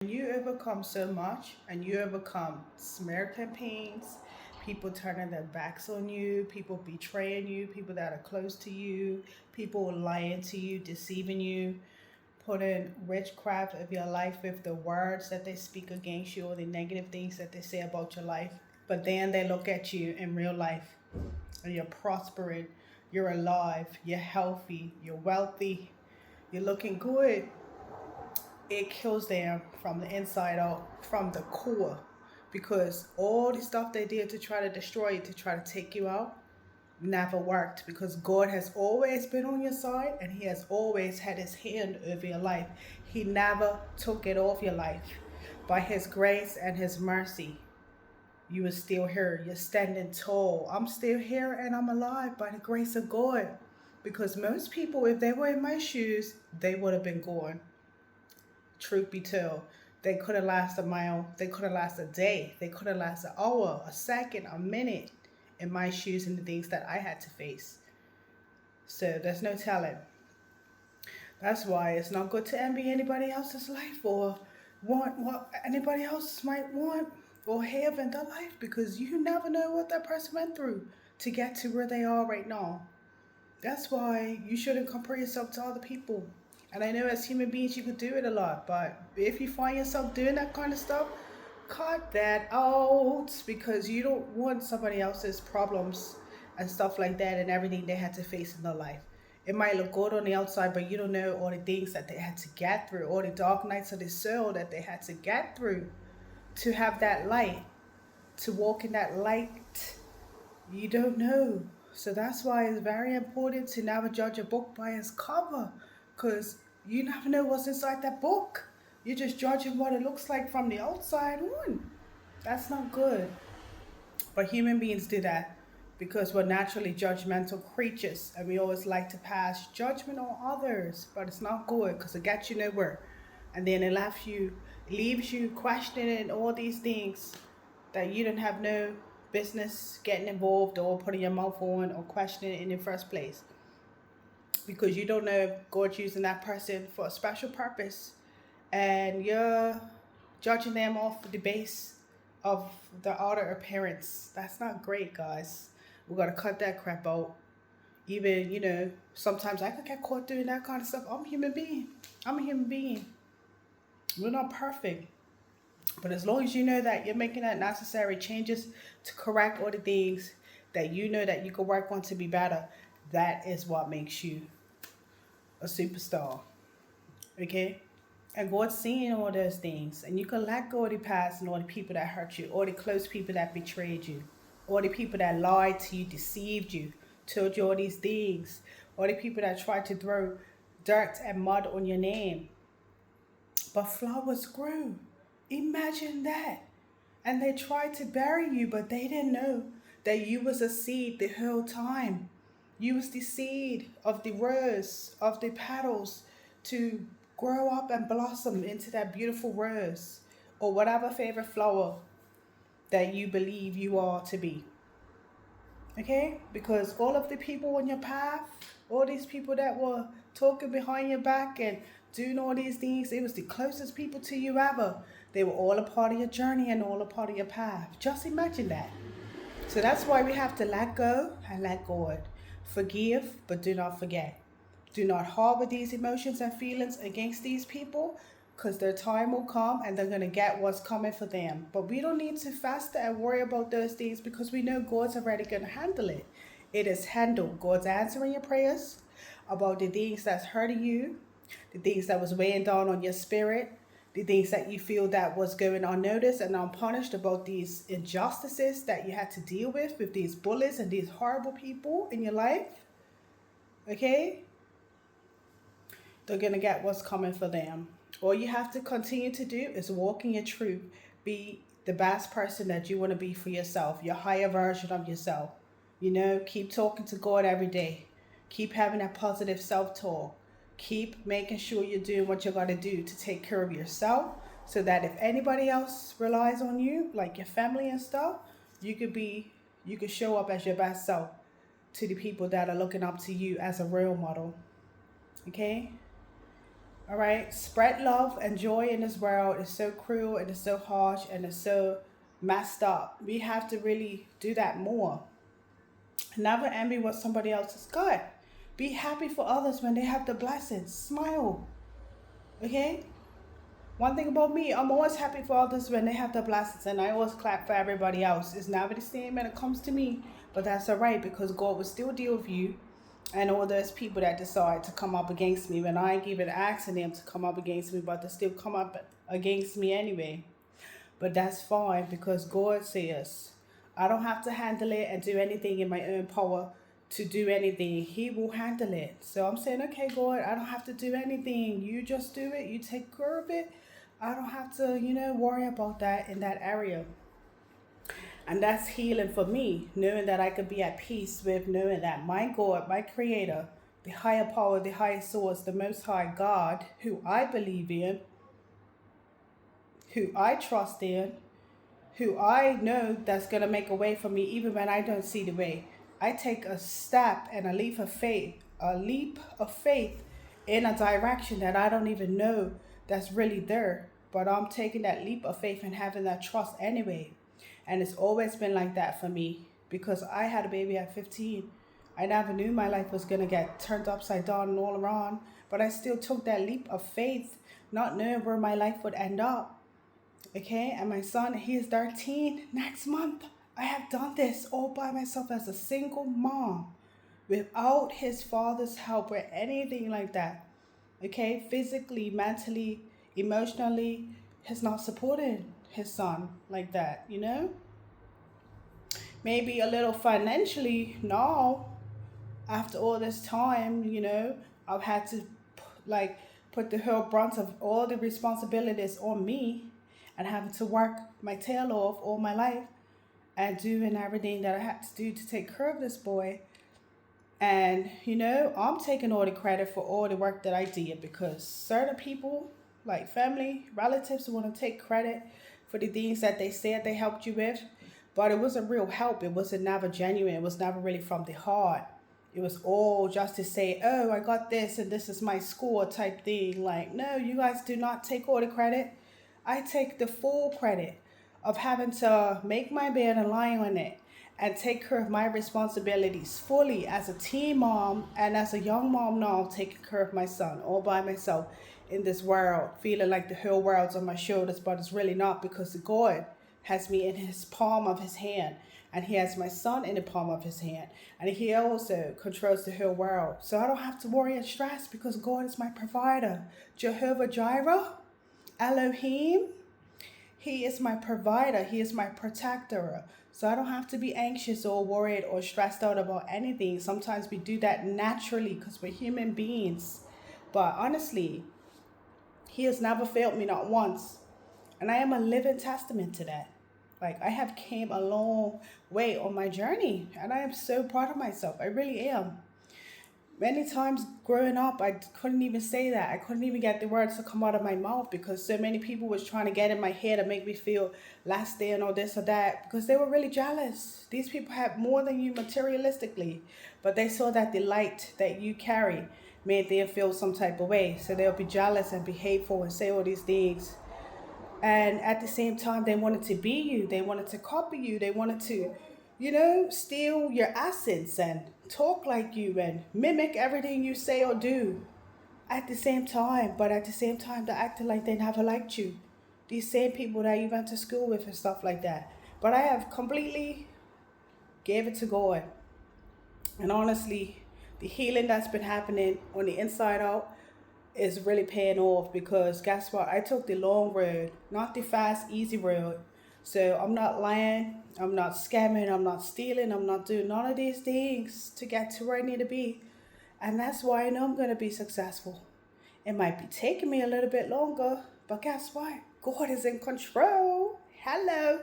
You overcome so much and you overcome smear campaigns, people turning their backs on you, people betraying you, people that are close to you, people lying to you, deceiving you, putting witchcraft of your life with the words that they speak against you or the negative things that they say about your life. But then they look at you in real life and you're prospering, you're alive, you're healthy, you're wealthy, you're looking good. It kills them from the inside out, from the core, because all the stuff they did to try to destroy you, to try to take you out, never worked, because God has always been on your side and He has always had His hand over your life. He never took it off your life. By His grace and His mercy, you are still here. You're standing tall. I'm still here and I'm alive by the grace of God. Because most people, if they were in my shoes, they would have been gone. Truth be told, they could have lasted a mile, they could have lasted a day, they could have lasted an hour, a second, a minute in my shoes and the things that I had to face. So there's no telling. That's why it's not good to envy anybody else's life or want what anybody else might want or have in their life, because you never know what that person went through to get to where they are right now. That's why you shouldn't compare yourself to other people. And I know as human beings you could do it a lot, but if you find yourself doing that kind of stuff, cut that out, because you don't want somebody else's problems and stuff like that and everything they had to face in their life. It might look good on the outside, but you don't know all the things that they had to get through, all the dark nights of the soul that they had to get through to have that light, to walk in that light. You don't know. So that's why it's very important to never judge a book by its cover, because you never know what's inside that book. You're just judging what it looks like from the outside on. That's not good. But human beings do that because we're naturally judgmental creatures and we always like to pass judgment on others. But it's not good because it gets you nowhere. And then it leaves you questioning all these things that you don't have no business getting involved or putting your mouth on or questioning in the first place, because you don't know if God's using that person for a special purpose and you're judging them off the base of the outer appearance. That's not great, guys. We gotta cut that crap out. Even, sometimes I could get caught doing that kind of stuff. I'm a human being. I'm a human being. We're not perfect. But as long as you know that you're making that necessary changes to correct all the things that you know that you can work on to be better, that is what makes you a superstar. Okay? And God's seeing all those things. And you can let go of the past and all the people that hurt you, all the close people that betrayed you, all the people that lied to you, deceived you, told you all these things, all the people that tried to throw dirt and mud on your name. But flowers grew. Imagine that. And they tried to bury you, but they didn't know that you was a seed the whole time. You was the seed of the rose, of the petals, to grow up and blossom into that beautiful rose or whatever favorite flower that you believe you are to be. Okay? Because all of the people on your path, all these people that were talking behind your back and doing all these things, it was the closest people to you ever. They were all a part of your journey and all a part of your path. Just imagine that. So that's why we have to let go and let God. Forgive, but do not forget. Do not harbor these emotions and feelings against these people, because their time will come and they're going to get what's coming for them. But we don't need to fast and worry about those things, because we know God's already going to handle it. It is handled. God's answering your prayers about the things that's hurting you, the things that was weighing down on your spirit, the things that you feel that was going unnoticed and unpunished, about these injustices that you had to deal with these bullies and these horrible people in your life. Okay? They're going to get what's coming for them. All you have to continue to do is walk in your truth. Be the best person that you want to be for yourself, your higher version of yourself. Keep talking to God every day. Keep having that positive self-talk. Keep making sure you're doing what you got to do to take care of yourself, so that if anybody else relies on you, like your family and stuff, you could show up as your best self to the people that are looking up to you as a role model. Okay? All right, spread love and joy in this world. It's so cruel and it's so harsh and it's so messed up. We have to really do that more. Never envy what somebody else has got. Be happy for others when they have the blessings. Smile. Okay? One thing about me, I'm always happy for others when they have the blessings, and I always clap for everybody else. It's never the same when it comes to me, but that's all right because God will still deal with you and all those people that decide to come up against me when I ain't even asking them to come up against me, but they still come up against me anyway. But that's fine because God says I don't have to handle it and do anything in my own power to do anything. He will handle it. So I'm saying, okay, God, I don't have to do anything. You just do it. You take care of it. I don't have to, worry about that in that area. And that's healing for me, knowing that I could be at peace with knowing that my God, my creator, the higher power, the higher source, the most high God, who I believe in, who I trust in, who I know that's going to make a way for me even when I don't see the way. I take a step and a leap of faith in a direction that I don't even know that's really there. But I'm taking that leap of faith and having that trust anyway. And it's always been like that for me because I had a baby at 15. I never knew my life was going to get turned upside down and all around, but I still took that leap of faith, not knowing where my life would end up. Okay, and my son, he is 13 next month. I have done this all by myself as a single mom without his father's help or anything like that. Okay, physically, mentally, emotionally, he's not supported his son like that. Maybe a little financially, no. After all this time, I've had to like put the whole brunt of all the responsibilities on me and having to work my tail off all my life and doing everything that I had to do to take care of this boy. And, I'm taking all the credit for all the work that I did because certain people, like family, relatives, want to take credit for the things that they said they helped you with. But it wasn't real help. It wasn't never genuine. It was never really from the heart. It was all just to say, oh, I got this and this is my score type thing. Like, no, you guys do not take all the credit. I take the full credit of having to make my bed and lie on it and take care of my responsibilities fully as a teen mom and as a young mom now, taking care of my son all by myself in this world, feeling like the whole world's on my shoulders, but it's really not because God has me in his palm of his hand and he has my son in the palm of his hand and he also controls the whole world. So I don't have to worry and stress because God is my provider. Jehovah Jireh, Elohim, he is my provider. He is my protector. So I don't have to be anxious or worried or stressed out about anything. Sometimes we do that naturally because we're human beings. But honestly, he has never failed me, not once. And I am a living testament to that. Like, I have came a long way on my journey. And I am so proud of myself. I really am. Many times growing up, I couldn't even say that. I couldn't even get the words to come out of my mouth because so many people was trying to get in my head and make me feel less than or this or that because they were really jealous. These people had more than you materialistically, but they saw that the light that you carry made them feel some type of way. So they'll be jealous and be hateful and say all these things. And at the same time, they wanted to be you. They wanted to copy you. They wanted to, steal your essence and talk like you and mimic everything you say or do at the same time. But at the same time, they acted like they never liked you. These same people that you went to school with and stuff like that. But I have completely gave it to God. And honestly, the healing that's been happening on the inside out is really paying off because guess what? I took the long road, not the fast, easy road. So I'm not lying, I'm not scamming, I'm not stealing, I'm not doing none of these things to get to where I need to be. And that's why I know I'm going to be successful. It might be taking me a little bit longer, but guess what? God is in control. Hello.